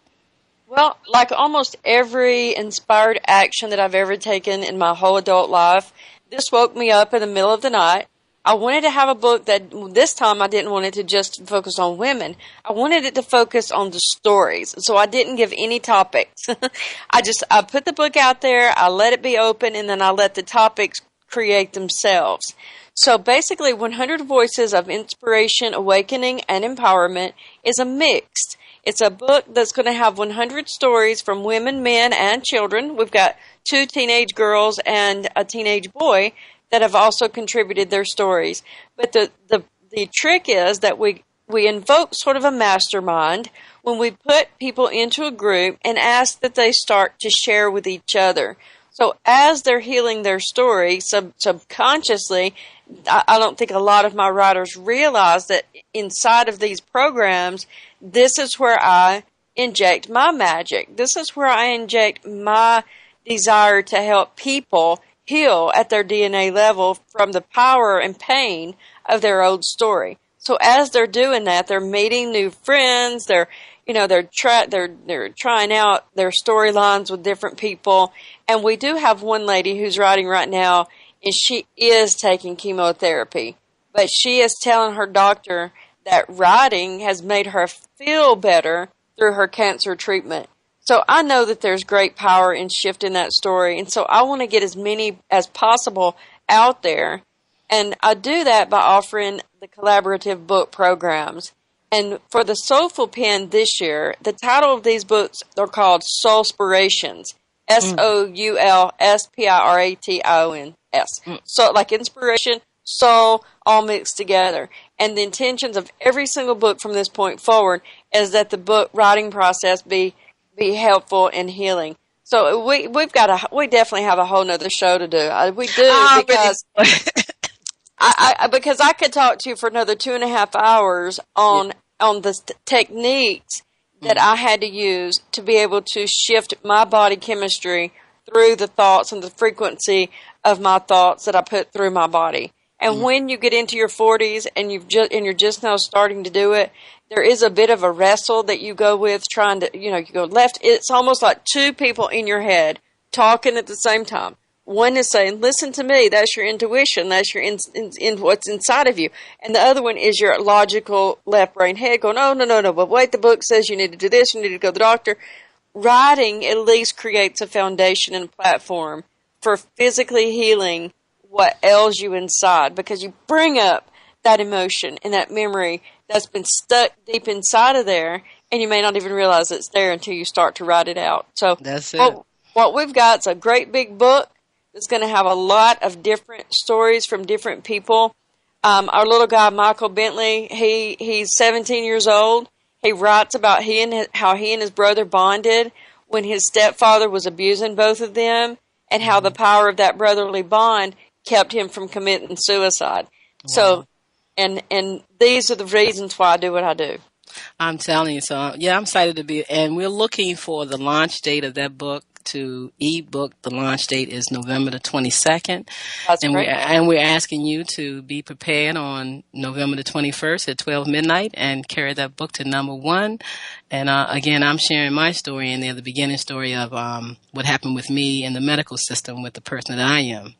Well, like almost every inspired action that I've ever taken in my whole adult life, this woke me up in the middle of the night. I wanted to have a book that this time I didn't want it to just focus on women. I wanted it to focus on the stories. So I didn't give any topics. I put the book out there, I let it be open, and then I let the topics create themselves. So basically, 100 Voices of Inspiration, Awakening, and Empowerment is a mixed. It's a book that's going to have 100 stories from women, men, and children. We've got 2 teenage girls and a teenage boy that have also contributed their stories. But the trick is that we invoke sort of a mastermind when we put people into a group and ask that they start to share with each other. So as they're healing their story subconsciously, I don't think a lot of my writers realize that inside of these programs, this is where I inject my magic. This is where I inject my desire to help people heal at their DNA level from the power and pain of their old story. So as they're doing that, they're meeting new friends. They're trying out their storylines with different people. And we do have one lady who's writing right now, and she is taking chemotherapy. But she is telling her doctor that writing has made her feel better through her cancer treatment. So I know that there's great power in shifting that story. And so I want to get as many as possible out there And I do that by offering the collaborative book programs. And for the Soulful Pen this year, the title of these books are called Soulspirations. Soulspirations. So like inspiration, soul, all mixed together. And the intentions of every single book from this point forward is that the book writing process be helpful and healing. So we definitely have a whole nother show to do. We do because because I could talk to you for another 2.5 hours on the techniques that I had to use to be able to shift my body chemistry through the thoughts and the frequency of my thoughts that I put through my body. And when you get into your 40s and you're just now starting to do it, there is a bit of a wrestle that you go with trying to, you go left. It's almost like two people in your head talking at the same time. One is saying, listen to me, that's your intuition, that's your in what's inside of you. And the other one is your logical left brain head going, oh, no, but wait, the book says you need to do this, you need to go to the doctor. Writing at least creates a foundation and a platform for physically healing what ails you inside, because you bring up that emotion and that memory that's been stuck deep inside of there, and you may not even realize it's there until you start to write it out. So that's it. What we've got is a great big book. It's going to have a lot of different stories from different people. Our little guy, Michael Bentley, he's 17 years old. He writes about how he and his brother bonded when his stepfather was abusing both of them, and how the power of that brotherly bond kept him from committing suicide. Wow. So, and these are the reasons why I do what I do. I'm telling you. So, yeah, I'm excited to be, and we're looking for the launch date of that book to ebook. The launch date is November the 22nd. That's great. We're asking you to be prepared on November the 21st at 12 midnight and carry that book to number 1. And again, I'm sharing my story in there, the beginning story of what happened with me in the medical system with the person that I am.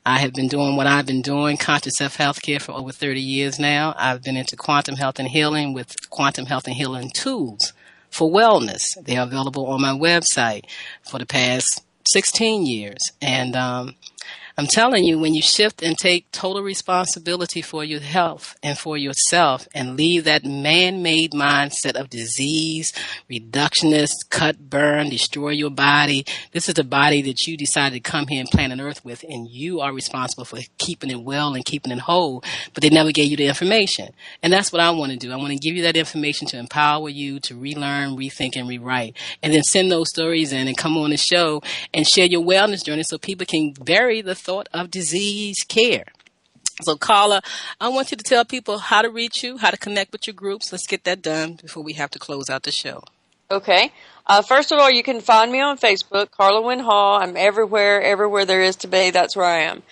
I have been doing what I've been doing, conscious self-healthcare, for over 30 years now. I've been into quantum health and healing with quantum health and healing tools for wellness. They are available on my website for the past 16 years. And I'm telling you, when you shift and take total responsibility for your health and for yourself and leave that man-made mindset of disease, reductionist, cut, burn, destroy your body. This is the body that you decided to come here and planet Earth with, and you are responsible for keeping it well and keeping it whole, but they never gave you the information. And that's what I want to do. I want to give you that information to empower you to relearn, rethink, and rewrite. And then send those stories in and come on the show and share your wellness journey so people can bury the thought of disease care. So, Carla, I want you to tell people how to reach you, how to connect with your groups. Let's get that done before we have to close out the show. Okay. First of all, you can find me on Facebook, Carla Wynn Hall. I'm everywhere there is to be. That's where I am.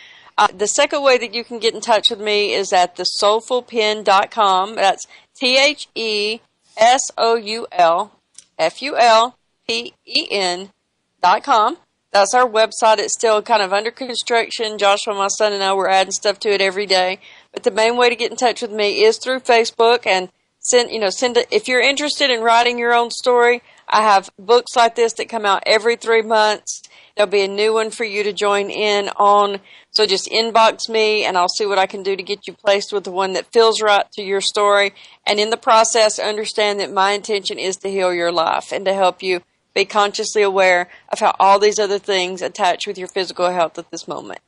The second way that you can get in touch with me is at thesoulfulpen.com. That's TheSoulfulpen.com. That's our website. It's still kind of under construction. Joshua, my son, and I, we're adding stuff to it every day. But the main way to get in touch with me is through Facebook, and if you're interested in writing your own story, I have books like this that come out every 3 months. There'll be a new one for you to join in on. So just inbox me, and I'll see what I can do to get you placed with the one that feels right to your story. And in the process, understand that my intention is to heal your life and to help you be consciously aware of how all these other things attach with your physical health at this moment.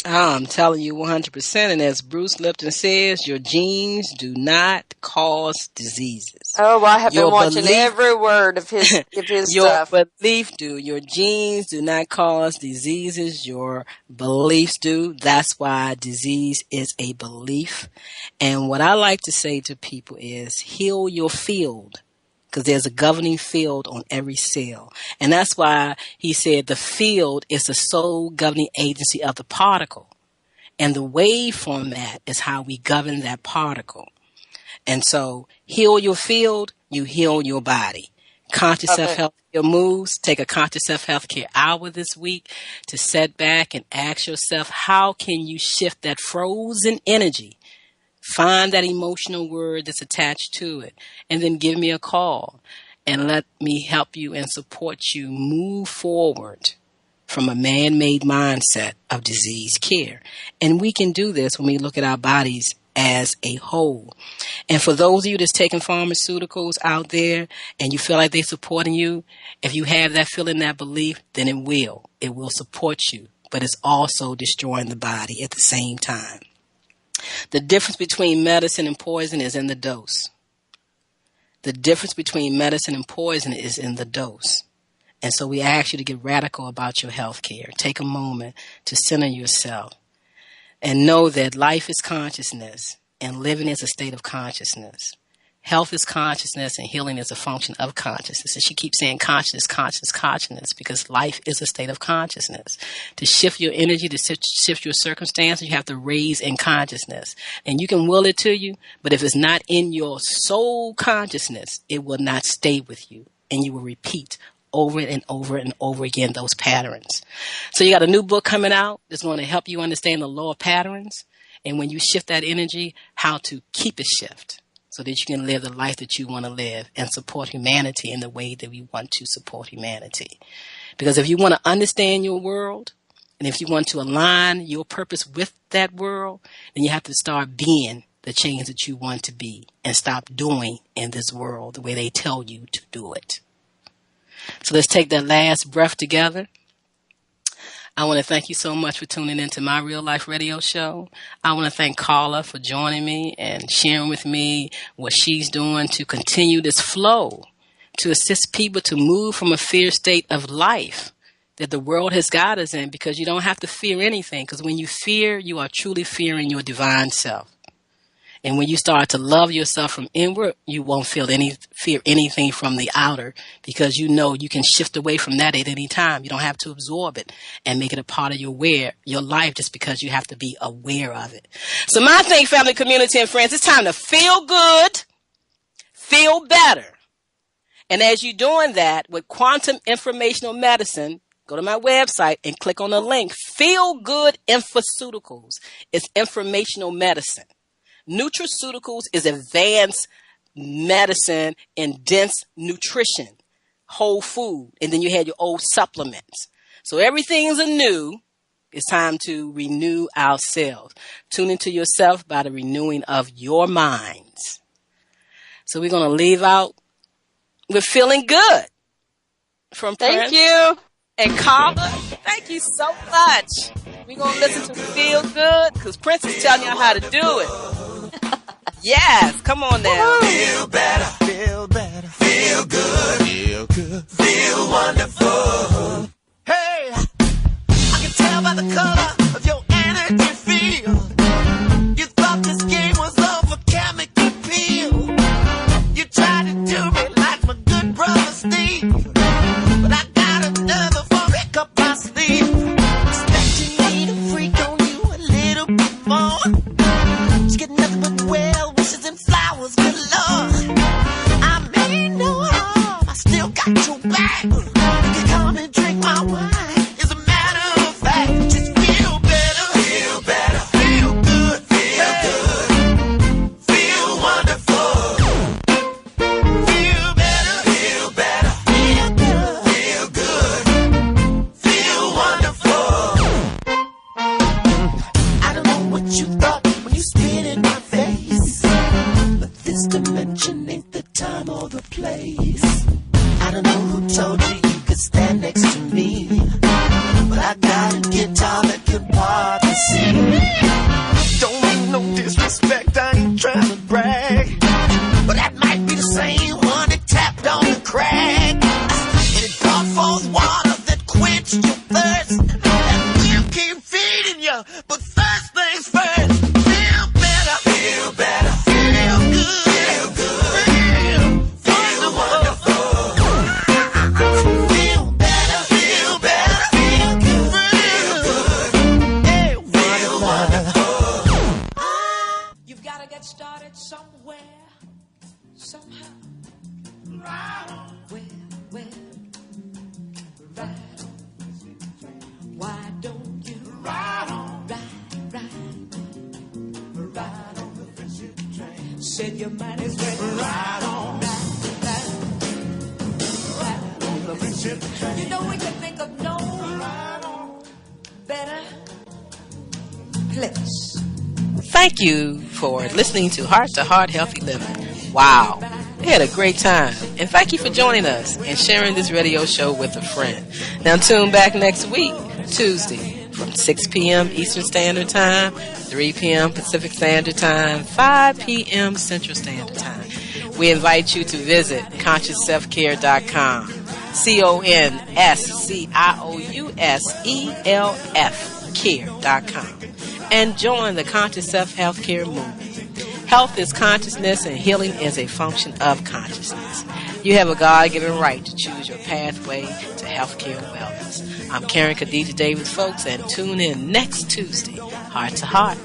I'm telling you 100%. And as Bruce Lipton says, your genes do not cause diseases. Oh, I have been watching every word of his stuff. Your belief do. Your genes do not cause diseases. Your beliefs do. That's why disease is a belief. And what I like to say to people is heal your field, because there's a governing field on every cell. And that's why he said the field is the sole governing agency of the particle. And the wave format is how we govern that particle. And so heal your field, you heal your body. Conscious self-health care moves. Take a conscious self-health care hour this week to sit back and ask yourself, how can you shift that frozen energy? Find that emotional word that's attached to it, and then give me a call and let me help you and support you move forward from a man-made mindset of disease care. And we can do this when we look at our bodies as a whole. And for those of you that's taking pharmaceuticals out there and you feel like they're supporting you, if you have that feeling, that belief, then it will. It will support you, but it's also destroying the body at the same time. The difference between medicine and poison is in the dose. The difference between medicine and poison is in the dose. And so we ask you to get radical about your health care. Take a moment to center yourself and know that life is consciousness and living is a state of consciousness. Health is consciousness and healing is a function of consciousness. And she keeps saying consciousness, consciousness, consciousness, because life is a state of consciousness. To shift your energy, to shift your circumstances, you have to raise in consciousness. And you can will it to you, but if it's not in your soul consciousness, it will not stay with you. And you will repeat over and over and over again those patterns. So you got a new book coming out that's going to help you understand the law of patterns. And when you shift that energy, how to keep it shift, so that you can live the life that you want to live and support humanity in the way that we want to support humanity. Because if you want to understand your world, and if you want to align your purpose with that world, then you have to start being the change that you want to be and stop doing in this world the way they tell you to do it. So let's take that last breath together. I want to thank you so much for tuning into my Real Life Radio show. I want to thank Carla for joining me and sharing with me what she's doing to continue this flow, to assist people to move from a fear state of life that the world has got us in, because you don't have to fear anything, because when you fear, you are truly fearing your divine self. And when you start to love yourself from inward, you won't fear anything from the outer, because you know you can shift away from that at any time. You don't have to absorb it and make it a part of your life just because you have to be aware of it. So my thing, family, community, and friends, it's time to feel good, feel better. And as you're doing that with quantum informational medicine, go to my website and click on the link, Feel Good Infoceuticals. It's informational medicine. Nutraceuticals is advanced medicine and dense nutrition, whole food. And then you had your old supplements. So everything's anew. It's time to renew ourselves. Tune into yourself by the renewing of your minds. So we're going to leave out with Feeling Good from Prince. Thank you. And Carla, thank you so much. We're going to listen to Feel Good because Prince is telling you how to do it. Yes, come on now. Feel better, feel better, feel good, feel good, feel wonderful. Hey, I can tell by the color of your energy field. You thought this game was over chemical peel. You tried to do me like my good brother Steve, but I got another freak up my sleeve. Expecting me to freak on you a little bit more. Just get nothing but well wishes and flowers, good Lord. I mean no harm, I still got your back. You can come and drink my wine, as a matter of fact. Just feel better, feel better, feel good, feel wonderful. Feel better, feel better, feel good, feel wonderful. I don't know what you thought when you spit in my face, but this dimension ain't the time or the place. I don't know who told you you could stand next to me, but I got a guitar that can partly sing. Don't mean no disrespect, I ain't trying to brag, but that might be the same one that tapped on the crack, and it brought forth water that quenched your thirst, and we'll keep feeding you, but first things first. Feel better, feel better, feel good, feel wonderful. Feel better, feel better, feel good, hey, feel wonderful. You've got to get started somewhere, somehow. Right on. Where, right on. Why don't you ride on, ride on the friendship train? Said your mind is ready. Ride on, ride on the friendship train. You know we can think of no Thank you for listening to Heart Healthy Living. Wow, we had a great time. And thank you for joining us and sharing this radio show with a friend. Now tune back next week, Tuesday, from 6 p.m. Eastern Standard Time, 3 p.m. Pacific Standard Time, 5 p.m. Central Standard Time. We invite you to visit ConsciousSelfCare.com, ConsciousSelf care.com, and join the Conscious Self Healthcare movement. Health is consciousness and healing is a function of consciousness. You have a God-given right to choose your pathway to healthcare and wellness. I'm Karen Khadija Davis-Foulks, and tune in next Tuesday, Heart to Heart.